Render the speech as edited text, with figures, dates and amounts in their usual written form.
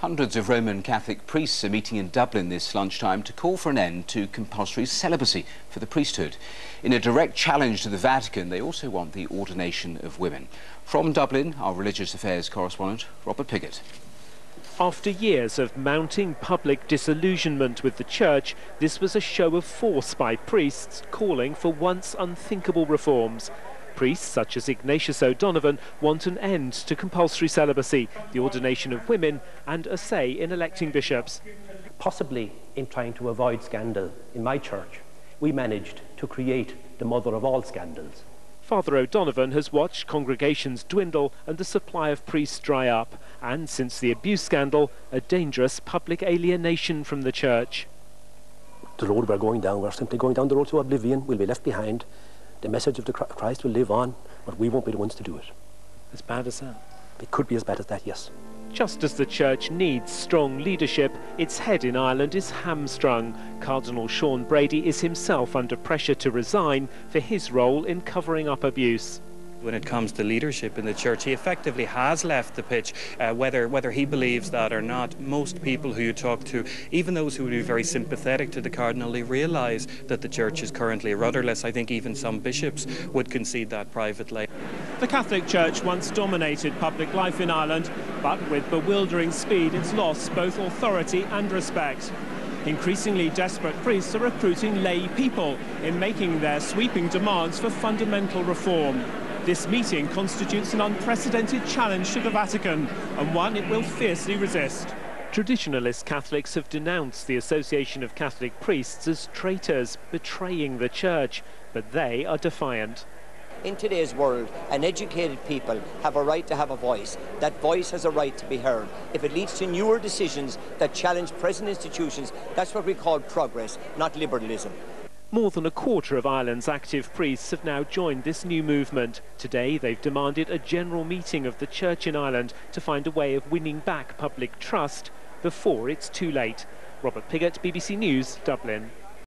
Hundreds of Roman Catholic priests are meeting in Dublin this lunchtime to call for an end to compulsory celibacy for the priesthood. In a direct challenge to the Vatican, they also want the ordination of women. From Dublin, our religious affairs correspondent, Robert Piggott. After years of mounting public disillusionment with the Church, this was a show of force by priests calling for once unthinkable reforms. Priests such as Ignatius O'Donovan want an end to compulsory celibacy, the ordination of women and a say in electing bishops. Possibly in trying to avoid scandal in my church, we managed to create the mother of all scandals. Father O'Donovan has watched congregations dwindle and the supply of priests dry up, and since the abuse scandal, a dangerous public alienation from the Church. The road we're going down, we're simply going down the road to oblivion. We'll be left behind. The message of the Christ will live on, but we won't be the ones to do it. As bad as that? It could be as bad as that, yes. Just as the Church needs strong leadership, its head in Ireland is hamstrung. Cardinal Sean Brady is himself under pressure to resign for his role in covering up abuse. When it comes to leadership in the Church, he effectively has left the pitch, whether he believes that or not. Most people who you talk to, even those who would be very sympathetic to the Cardinal, they realise that the Church is currently rudderless. I think even some bishops would concede that privately. The Catholic Church once dominated public life in Ireland, but with bewildering speed it's lost both authority and respect. Increasingly desperate priests are recruiting lay people in making their sweeping demands for fundamental reform. This meeting constitutes an unprecedented challenge to the Vatican, and one it will fiercely resist. Traditionalist Catholics have denounced the Association of Catholic Priests as traitors, betraying the Church, but they are defiant. In today's world, an educated people have a right to have a voice. That voice has a right to be heard. If it leads to newer decisions that challenge present institutions, that's what we call progress, not liberalism. More than a quarter of Ireland's active priests have now joined this new movement. Today they've demanded a general meeting of the Church in Ireland to find a way of winning back public trust before it's too late. Robert Piggott, BBC News, Dublin.